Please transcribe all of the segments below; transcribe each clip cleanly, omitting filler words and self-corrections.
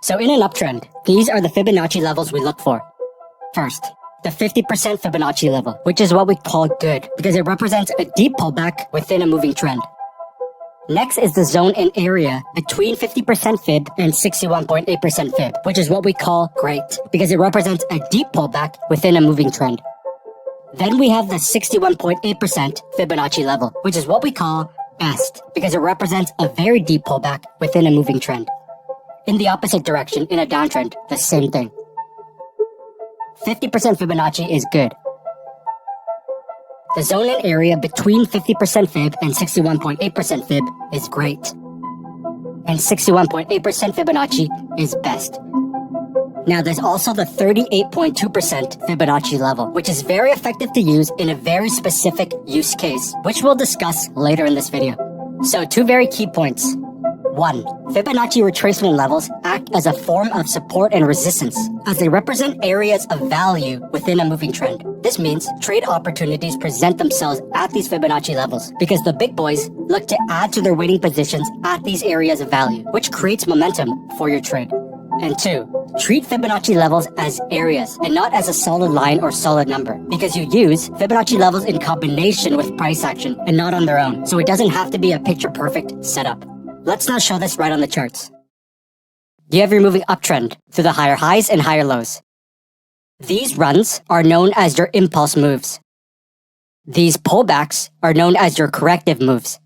So in an uptrend, these are the Fibonacci levels we look for. First, the 50% Fibonacci level, which is what we call good because it represents a deep pullback within a moving trend. Next is the zone and area between 50% Fib and 61.8% Fib, which is what we call great because it represents a deep pullback within a moving trend. Then we have the 61.8% Fibonacci level, which is what we call best because it represents a very deep pullback within a moving trend. In the opposite direction, in a downtrend, the same thing. 50% Fibonacci is good. The zone and area between 50% Fib and 61.8% Fib is great. And 61.8% Fibonacci is best. Now there's also the 38.2% Fibonacci level, which is very effective to use in a very specific use case, which we'll discuss later in this video. So two very key points. 1. Fibonacci retracement levels act as a form of support and resistance, as they represent areas of value within a moving trend. This means trade opportunities present themselves at these Fibonacci levels, because the big boys look to add to their waiting positions at these areas of value, which creates momentum for your trade. And 2. Treat Fibonacci levels as areas and not as a solid line or solid number, because you use Fibonacci levels in combination with price action and not on their own, so it doesn't have to be a picture-perfect setup. Let's now show this right on the charts. You have your moving uptrend through the higher highs and higher lows. These runs are known as your impulse moves. These pullbacks are known as your corrective moves.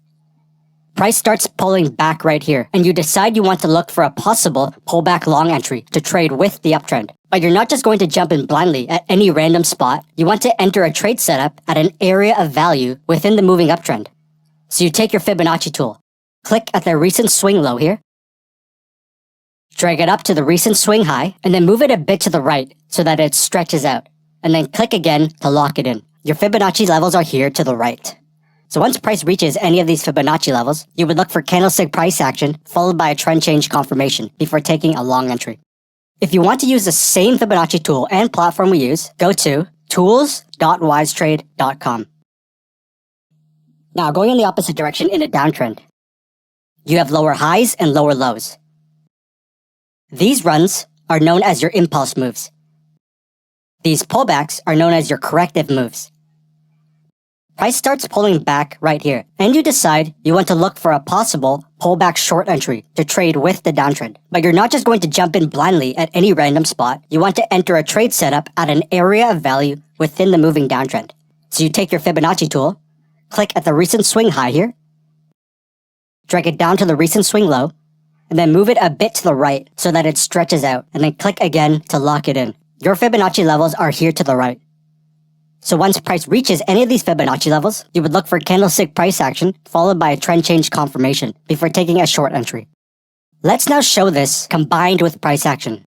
Price starts pulling back right here, and you decide you want to look for a possible pullback long entry to trade with the uptrend. But you're not just going to jump in blindly at any random spot. You want to enter a trade setup at an area of value within the moving uptrend. So you take your Fibonacci tool, click at the recent swing low here, drag it up to the recent swing high, and then move it a bit to the right so that it stretches out, and then click again to lock it in. Your Fibonacci levels are here to the right. So once price reaches any of these Fibonacci levels, you would look for candlestick price action followed by a trend change confirmation before taking a long entry. If you want to use the same Fibonacci tool and platform we use, go to tools.wisetrade.com. Now going in the opposite direction in a downtrend, you have lower highs and lower lows. These runs are known as your impulse moves. These pullbacks are known as your corrective moves. Price starts pulling back right here, and you decide you want to look for a possible pullback short entry to trade with the downtrend. But you're not just going to jump in blindly at any random spot. You want to enter a trade setup at an area of value within the moving downtrend. So you take your Fibonacci tool, click at the recent swing high here, drag it down to the recent swing low, and then move it a bit to the right so that it stretches out, and then click again to lock it in. Your Fibonacci levels are here to the right. So once price reaches any of these Fibonacci levels, you would look for candlestick price action followed by a trend change confirmation before taking a short entry. Let's now show this combined with price action.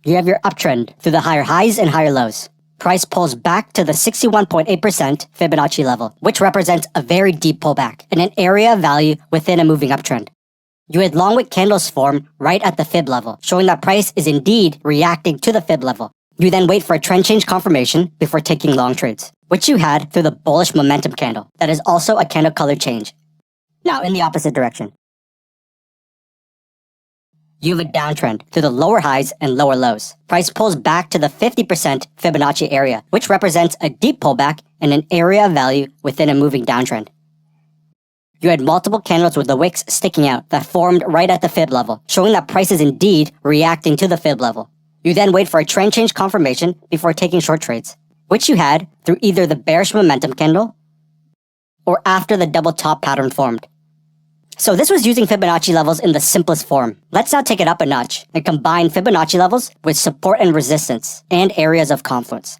You have your uptrend through the higher highs and higher lows. Price pulls back to the 61.8% Fibonacci level, which represents a very deep pullback and an area of value within a moving uptrend. You had long wick candles form right at the Fib level, showing that price is indeed reacting to the Fib level. You then wait for a trend change confirmation before taking long trades, which you had through the bullish momentum candle that is also a candle color change. Now in the opposite direction, you have a downtrend through the lower highs and lower lows. Price pulls back to the 50% Fibonacci area, which represents a deep pullback and an area of value within a moving downtrend. You had multiple candles with the wicks sticking out that formed right at the Fib level, showing that price is indeed reacting to the Fib level. You then wait for a trend change confirmation before taking short trades, which you had through either the bearish momentum candle or after the double top pattern formed. So this was using Fibonacci levels in the simplest form. Let's now take it up a notch and combine Fibonacci levels with support and resistance and areas of confluence.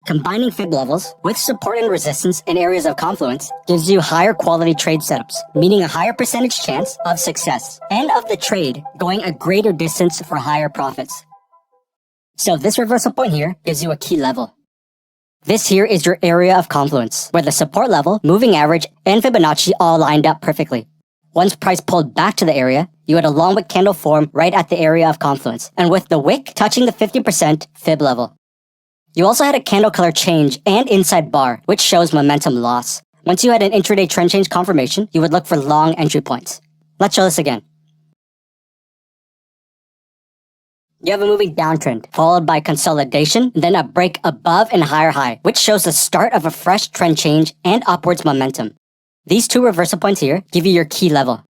Combining Fib levels with support and resistance in areas of confluence gives you higher quality trade setups, meaning a higher percentage chance of success, and of the trade going a greater distance for higher profits. So this reversal point here gives you a key level. This here is your area of confluence, where the support level, moving average, and Fibonacci all lined up perfectly. Once price pulled back to the area, you had a long wick candle form right at the area of confluence, and with the wick touching the 50% fib level. You also had a candle color change and inside bar, which shows momentum loss. Once you had an intraday trend change confirmation, you would look for long entry points. Let's show this again. You have a moving downtrend, followed by consolidation, then a break above and higher high, which shows the start of a fresh trend change and upwards momentum. These two reversal points here give you your key level.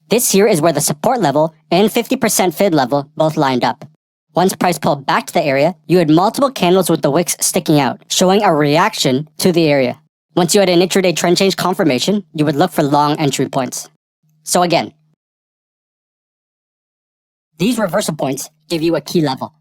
This here is where the support level and 50% fib level both lined up. Once price pulled back to the area, you had multiple candles with the wicks sticking out, showing a reaction to the area. Once you had an intraday trend change confirmation, you would look for long entry points. So again, these reversal points give you a key level.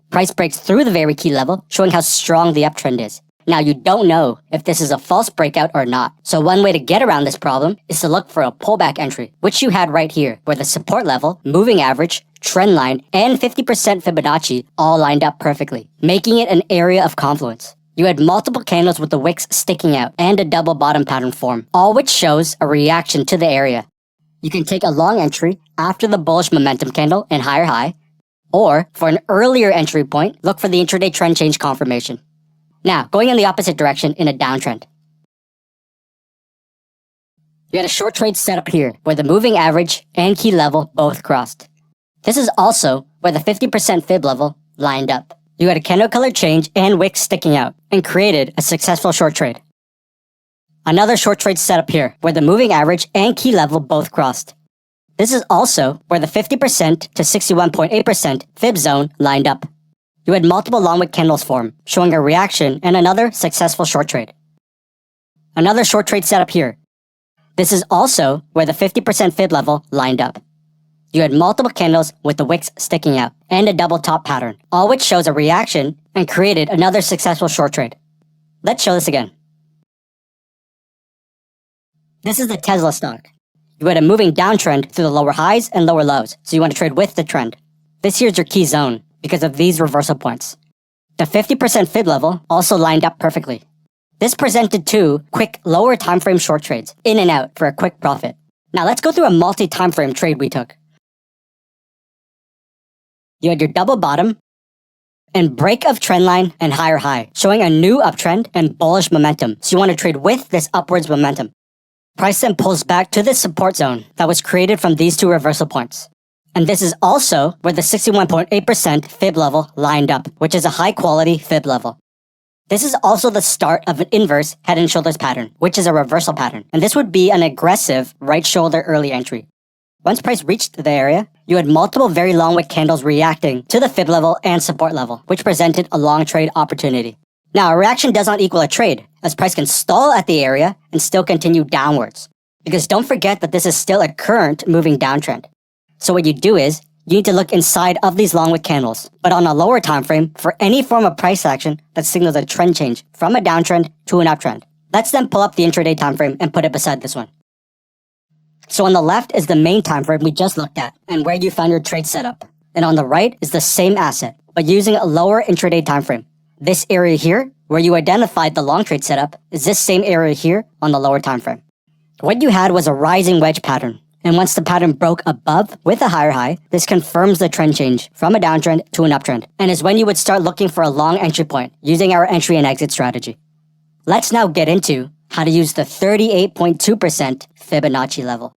Price breaks through the very key level, showing how strong the uptrend is. Now you don't know if this is a false breakout or not, so one way to get around this problem is to look for a pullback entry, which you had right here, where the support level, moving average, trend line, and 50% Fibonacci all lined up perfectly, making it an area of confluence. You had multiple candles with the wicks sticking out and a double bottom pattern form, all which shows a reaction to the area. You can take a long entry after the bullish momentum candle and higher high, or for an earlier entry point, look for the intraday trend change confirmation. Now, going in the opposite direction in a downtrend. You had a short trade set up here, where the moving average and key level both crossed. This is also where the 50% fib level lined up. You had a candle color change and wicks sticking out, and created a successful short trade. Another short trade set up here, where the moving average and key level both crossed. This is also where the 50% to 61.8% fib zone lined up. You had multiple long wick candles form, showing a reaction and another successful short trade. Another short trade set up here. This is also where the 50% fib level lined up. You had multiple candles with the wicks sticking out and a double top pattern, all which shows a reaction and created another successful short trade. Let's show this again. This is the Tesla stock. You had a moving downtrend through the lower highs and lower lows, so you want to trade with the trend. This here is your key zone because of these reversal points. The 50% fib level also lined up perfectly. This presented two quick lower time frame short trades, in and out for a quick profit. Now let's go through a multi-time frame trade we took. You had your double bottom and break of trend line and higher high, showing a new uptrend and bullish momentum, so you want to trade with this upwards momentum. Price then pulls back to this support zone that was created from these two reversal points. And this is also where the 61.8% fib level lined up, which is a high quality fib level. This is also the start of an inverse head and shoulders pattern, which is a reversal pattern, and this would be an aggressive right shoulder early entry. Once price reached the area, you had multiple very long wick candles reacting to the fib level and support level, which presented a long trade opportunity. Now, a reaction does not equal a trade, as price can stall at the area and still continue downwards. Because don't forget that this is still a current moving downtrend. So what you do is, you need to look inside of these long wick candles, but on a lower time frame for any form of price action that signals a trend change from a downtrend to an uptrend. Let's then pull up the intraday time frame and put it beside this one. So on the left is the main time frame we just looked at, and where you found your trade setup. And on the right is the same asset, but using a lower intraday time frame. This area here, where you identified the long trade setup, is this same area here on the lower time frame. What you had was a rising wedge pattern, and once the pattern broke above with a higher high, this confirms the trend change from a downtrend to an uptrend, and is when you would start looking for a long entry point using our entry and exit strategy. Let's now get into how to use the 38.2% Fibonacci level.